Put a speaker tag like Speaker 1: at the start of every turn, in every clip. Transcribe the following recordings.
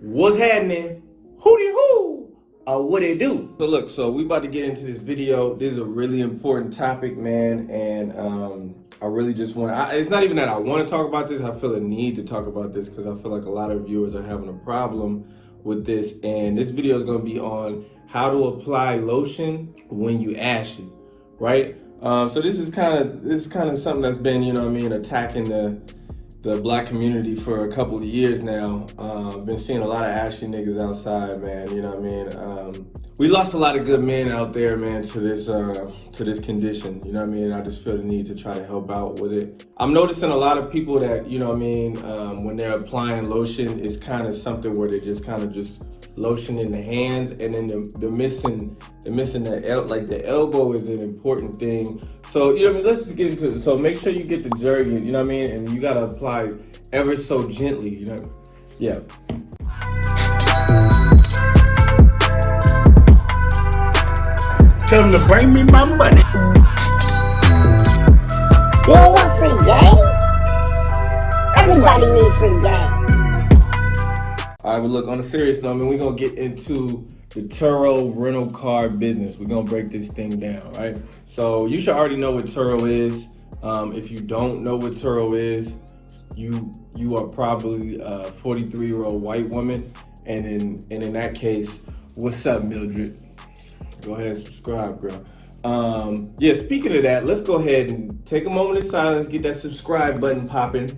Speaker 1: What's happening? Hootie hoo! What it do? So look, so we about to get into this video. This is a really important topic, man, and I really just want it's not even that I want to talk about this. I feel a need to talk about this because I feel like a lot of viewers are having a problem with this, and this video is going to be on how to apply lotion when you ashy, right? So this is kind of something that's been, attacking the black community for a couple of years now. Been seeing a lot of ashy niggas outside, man. We lost a lot of good men out there, man, to this condition. I just feel the need to try to help out with it. I'm noticing a lot of people that, when they're applying lotion, it's kind of something where they just lotion in the hands, and then they're missing the elbow is an important thing. So, let's just get into it. So make sure you get the jergen, and you gotta apply ever so gently, yeah.
Speaker 2: Tell them to bring me my money.
Speaker 3: You don't want free game? Everybody needs free game.
Speaker 1: All right, but look, on a serious note, we're gonna get into the Turo rental car business. We're gonna break this thing down, right? So you should already know what Turo is. If you don't know what Turo is, you are probably a 43-year-old white woman, and in that case, what's up, Mildred? Go ahead and subscribe, girl. Yeah, speaking of that, let's go ahead and take a moment of silence, get that subscribe button popping.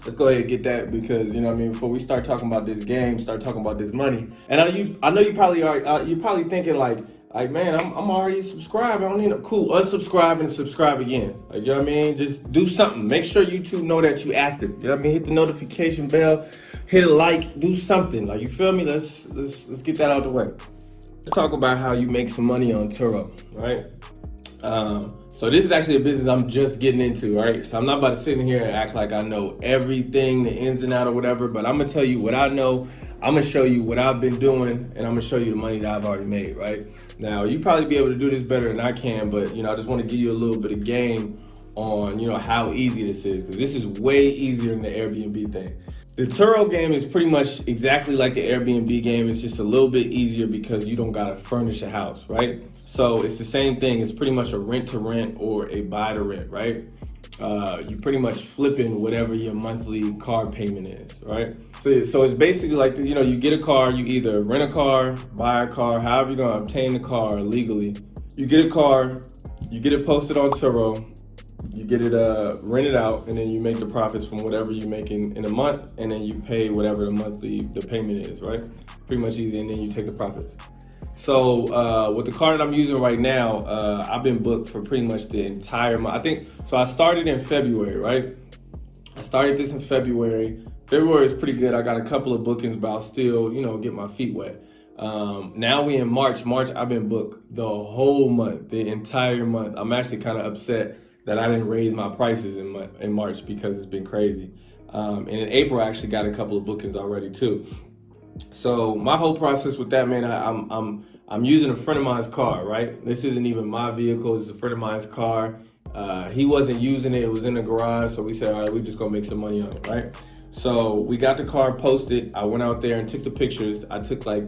Speaker 1: Let's go ahead and get that because, before we start talking about this game, start talking about this money. And I know you probably are, you're probably thinking like, man, I'm already subscribed. I don't need no cool. Unsubscribe and subscribe again. Like, you know what I mean? Just do something. Make sure YouTube know that you active. You know what I mean? Hit the notification bell, hit a like, do something. Like, you feel me? Let's get that out of the way. Let's talk about how you make some money on Turo, right? So this is actually a business I'm just getting into, right? So I'm not about to sit in here and act like I know everything, the ins and out or whatever, but I'm gonna tell you what I know. I'm gonna show you what I've been doing, and I'm gonna show you the money that I've already made, right? Now, you probably be able to do this better than I can, but I just wanna give you a little bit of game on, how easy this is, because this is way easier than the Airbnb thing. The Turo game is pretty much exactly like the Airbnb game. It's just a little bit easier because you don't gotta furnish a house, right? So it's the same thing. It's pretty much a rent to rent or a buy to rent, right? You pretty much flipping whatever your monthly car payment is, right? So it's basically like, you get a car, you either rent a car, buy a car, however you're gonna obtain the car legally. You get a car, you get it posted on Turo, you get it rented out, and then you make the profits from whatever you make in a month, and then you pay whatever the payment is, right? Pretty much easy, and then you take the profits. So with the car that I'm using right now, I've been booked for pretty much the entire month. I started in February, right? I started this in February. February is pretty good. I got a couple of bookings, but I'll still, get my feet wet. Now we in March. I've been booked the whole month, the entire month. I'm actually kind of upset that I didn't raise my prices in March because it's been crazy. And in April, I actually got a couple of bookings already too. So my whole process with that, man, I'm using a friend of mine's car, right? This isn't even my vehicle, it's a friend of mine's car. He wasn't using it was in the garage, so we said, all right, we just gonna make some money on it, right? So we got the car posted. I went out there and took the pictures. I took like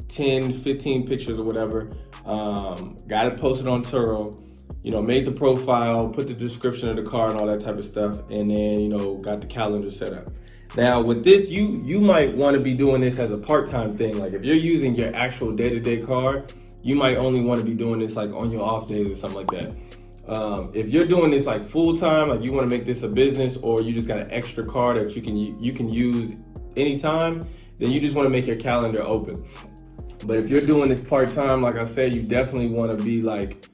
Speaker 1: 10, 15 pictures or whatever. Got it posted on Turo. Made the profile, put the description of the car and all that type of stuff, and then, got the calendar set up. Now with this, you might want to be doing this as a part-time thing. Like if you're using your actual day-to-day car, you might only want to be doing this like on your off days or something like that. If you're doing this like full-time, like you want to make this a business, or you just got an extra car that you can use anytime, then you just want to make your calendar open. But if you're doing this part-time, like I said, you definitely want to be like,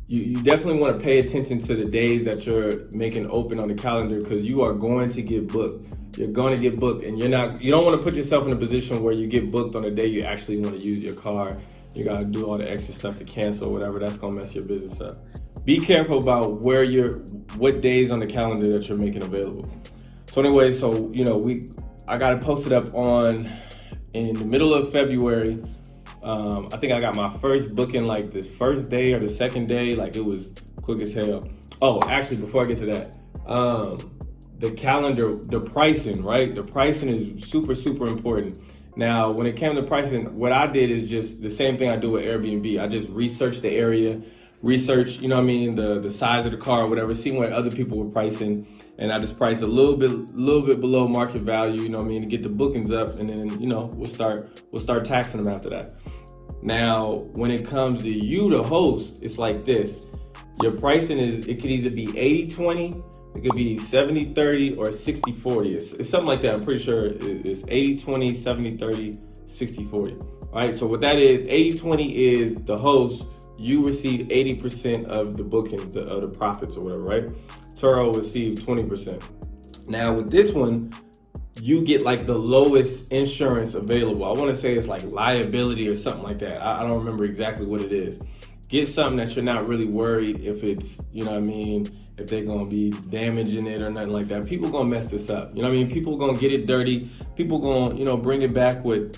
Speaker 1: you definitely want to pay attention to the days that you're making open on the calendar, because you are going to get booked. You're going to get booked, and you don't want to put yourself in a position where you get booked on the day you actually want to use your car. You got to do all the extra stuff to cancel or whatever. That's going to mess your business up. Be careful about what days on the calendar that you're making available. So anyway, I got it posted up in the middle of February. I think I got my first booking like this first day or the second day. Like it was quick as hell. Oh, actually, before I get to that, the calendar, the pricing, right? The pricing is super, super important. Now, when it came to pricing, what I did is just the same thing I do with Airbnb. I just researched the area, research, the size of the car or whatever, see what other people were pricing, and I just priced a little bit below market value, to get the bookings up, and then, we'll start taxing them after that. Now, when it comes to you, the host, it's like this. Your pricing it could either be 80-20, it could be 70-30, or 60-40. It's something like that. I'm pretty sure it's 80-20, 70-30, 60-40. All right, so what that is, 80-20 is the host, you receive 80% of the bookings, of the profits or whatever, right? Turo receive 20%. Now with this one, you get like the lowest insurance available. I want to say it's like liability or something like that. I don't remember exactly what it is. Get something that you're not really worried if it's, if they're gonna be damaging it or nothing like that. People gonna mess this up. People gonna get it dirty. People gonna, bring it back with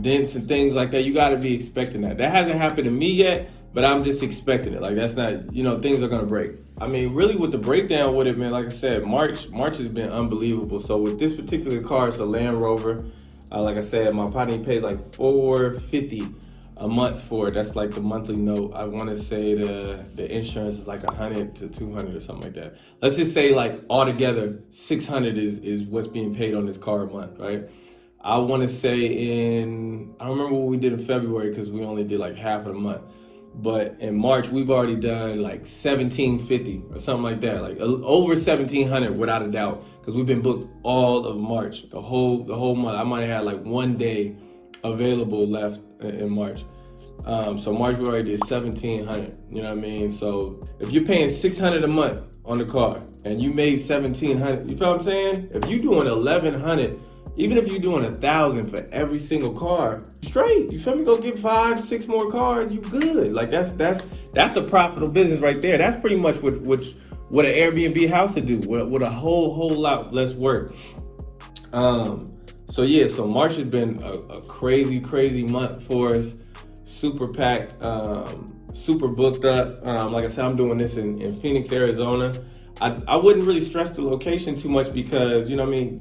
Speaker 1: dents and things like that. You gotta be expecting that. That hasn't happened to me yet, but I'm just expecting it. Like that's not, things are gonna break. Really with the breakdown with it, man, like I said, March has been unbelievable. So with this particular car, it's a Land Rover. Like I said, my partner pays like $450 a month for it. That's like the monthly note. I want to say the insurance is like $100 to $200 or something like that. Let's just say like altogether $600 is what's being paid on this car a month, right? I want to say I don't remember what we did in February because we only did like half of the month. But in March, we've already done like $1,750 or something like that, like over $1,700 without a doubt, because we've been booked all of March, the whole month. I might have had like one day available left in March. So March we already did $1,700. So if you're paying $600 a month on the car and you made $1,700, you feel what I'm saying? If you're doing $1,100, even if you're doing $1,000 for every single car, straight. You feel me? Go get 5-6 more cars, you good. Like that's a profitable business right there. That's pretty much what an Airbnb house would do with a whole lot less work. So March has been a crazy month for us. Super packed, super booked up. Like I said, I'm doing this in Phoenix, Arizona. I wouldn't really stress the location too much because,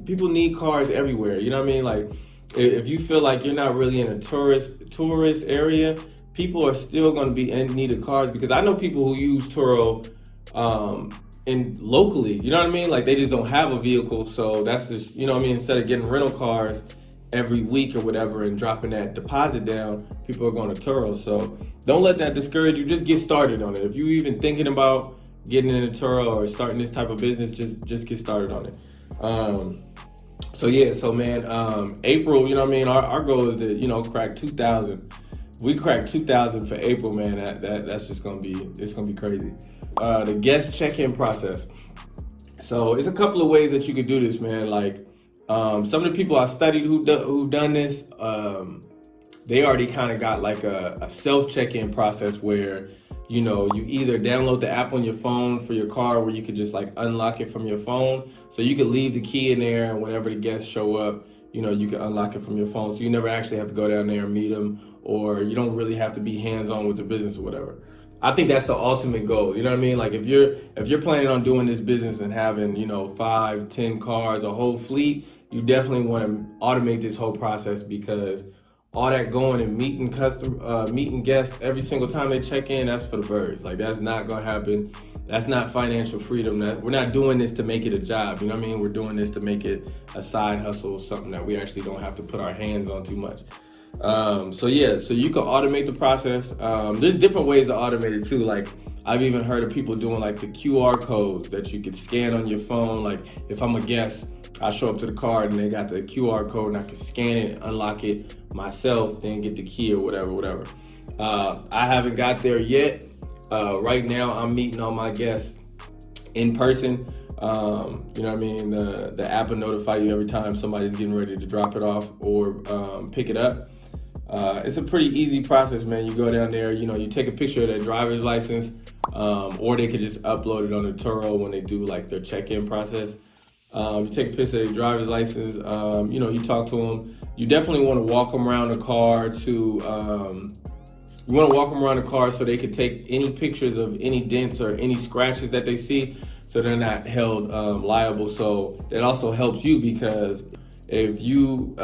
Speaker 1: people need cars everywhere. Like if you feel like you're not really in a tourist area, people are still going to be in need of cars, because I know people who use Turo locally, like they just don't have a vehicle. So that's just, instead of getting rental cars every week or whatever and dropping that deposit down, people are going to Turo. So don't let that discourage you. Just get started on it. If you're even thinking about getting into Turo or starting this type of business, just get started on it. April, our goal is to, crack 2,000. We crack 2,000 for April, man. That's just gonna be crazy. The guest check-in process. So it's a couple of ways that you could do this, man. Like some of the people I studied who've done this, they already kind of got like a self check-in process where, you either download the app on your phone for your car where you could just like unlock it from your phone. So you could leave the key in there, and whenever the guests show up, you can unlock it from your phone. So you never actually have to go down there and meet them, or you don't really have to be hands-on with the business or whatever. I think that's the ultimate goal. Like if you're planning on doing this business and having, 5-10 cars, a whole fleet, you definitely want to automate this whole process, because all that going and meeting guests every single time they check in, that's for the birds. Like that's not gonna happen. That's not financial freedom. We're not doing this to make it a job. We're doing this to make it a side hustle, something that we actually don't have to put our hands on too much. So you can automate the process. There's different ways to automate it too. Like I've even heard of people doing like the QR codes that you could scan on your phone. Like if I'm a guest, I show up to the car and they got the QR code and I can scan it, unlock it myself, then get the key or whatever. I haven't got there yet. Right now I'm meeting all my guests in person. The app will notify you every time somebody's getting ready to drop it off or pick it up. It's a pretty easy process, man. You go down there, you take a picture of their driver's license, or they could just upload it on the Turo when they do like their check-in process. You take a picture of their driver's license, you talk to them. You definitely want to walk them around the car so they can take any pictures of any dents or any scratches that they see. so they're not held liable. So it also helps you, because if you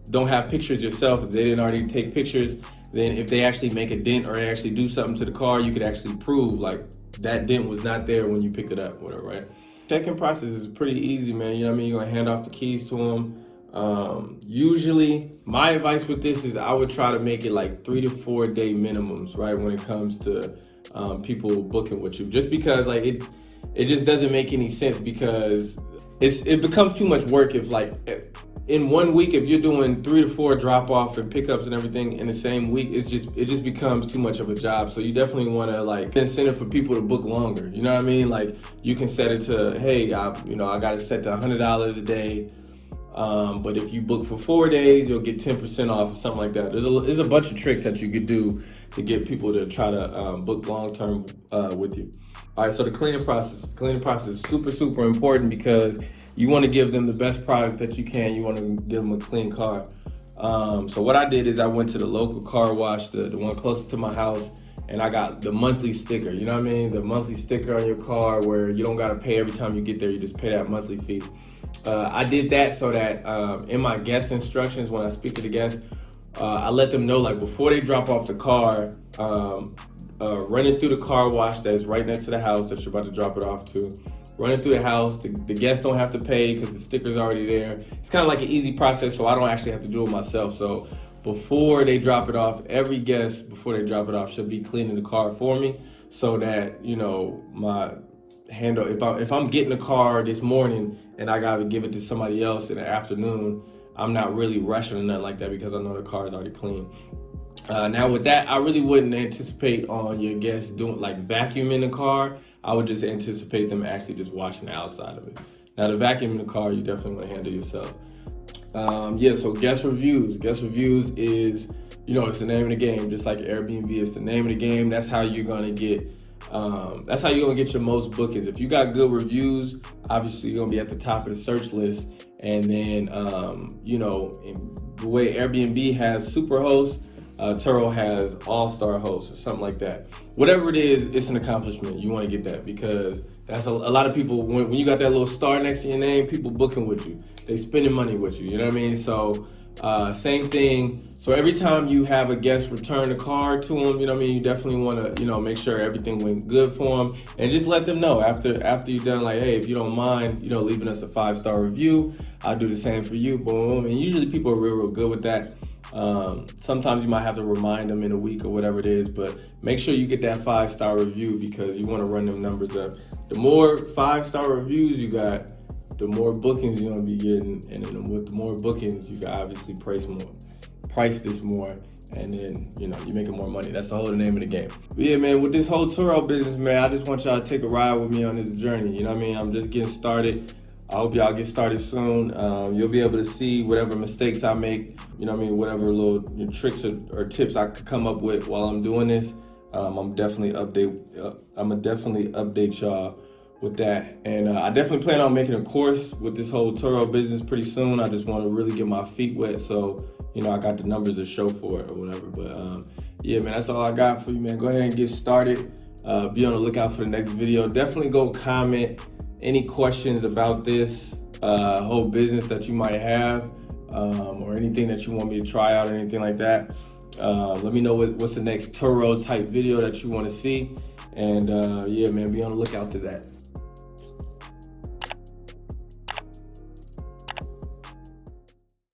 Speaker 1: don't have pictures yourself, if they didn't already take pictures, then if they actually make a dent or they actually do something to the car, you could actually prove like that dent was not there when you picked it up, whatever, right? Check-in process is pretty easy, man. You know what I mean? You're gonna hand off the keys to them. Usually, my advice with this is I would try to make it like 3 to 4 day minimums, right? When it comes to people booking with you, just because like it just doesn't make any sense, because it becomes too much work if like in 1 week, if you're doing 3 to 4 drop-off and pickups and everything in the same week, it just becomes too much of a job. So you definitely want to like incentive for people to book longer. You know what I mean? Like you can set it to, hey, I got it set to $100 a day. But if you book for 4 days, you'll get 10% off or something like that. There's a bunch of tricks that you could do to get people to try to book long-term with you. All right, so the cleaning process. The cleaning process is super, super important, because you want to give them the best product that you can. You want to give them a clean car. So what I did is I went to the local car wash, the one closest to my house, and I got the monthly sticker. You know what I mean? The monthly sticker on your car where you don't got to pay every time you get there. You just pay that monthly fee. I did that so that in my guest instructions, when I speak to the guests, I let them know, like, before they drop off the car, run it through the car wash that's right next to the house that you're about to drop it off to. Run it through the house. The guests don't have to pay because the sticker's already there. It's kind of like an easy process, so I don't actually have to do it myself. So before they drop it off, every guest, before they drop it off, should be cleaning the car for me, so that, you know, my handle, if I'm getting a car this morning and I gotta give it to somebody else in the afternoon, I'm not really rushing or nothing like that, because I know the car is already clean. Now with that, I really wouldn't anticipate on your guests doing like vacuuming the car. I would just anticipate them actually just washing the outside of it. Now the vacuum in the car, you definitely want to handle yourself. So guest reviews. Guest reviews is, it's the name of the game, just like Airbnb. It's the name of the game. That's how you're gonna get your most bookings. If you got good reviews, obviously you're gonna be at the top of the search list. And then, the way Airbnb has super hosts, Turo has all-star hosts or something like that. Whatever it is, it's an accomplishment. You want to get that, because that's a lot of people, when you got that little star next to your name, people booking with you. They spending money with you, you know what I mean? So same thing. So every time you have a guest return the car to them, you know what I mean, you definitely want to, make sure everything went good for them, and just let them know after you're done, like, hey, if you don't mind, leaving us a 5-star review, I'll do the same for you, boom. And usually people are real good with that. Sometimes you might have to remind them in a week or whatever it is, but make sure you get that 5-star review, because you want to run them numbers up. The more 5-star reviews you got, the more bookings you're going to be getting, and then with the more bookings, you can obviously price this more, and then, you're making more money. That's the whole name of the game. But yeah, man, with this whole Turo business, man, I just want y'all to take a ride with me on this journey. You know what I mean? I'm just getting started. I hope y'all get started soon. You'll be able to see whatever mistakes I make, whatever little tricks or tips I could come up with while I'm doing this. I'm definitely update y'all with that. And I definitely plan on making a course with this whole Turo business pretty soon. I just want to really get my feet wet, so I got the numbers to show for it or whatever. But yeah, man, that's all I got for you, man. Go ahead and get started. Be on the lookout for the next video. Definitely go comment any questions about this whole business that you might have, or anything that you want me to try out or anything like that. Let me know what's the next Turo type video that you want to see. And yeah, man, be on the lookout to that.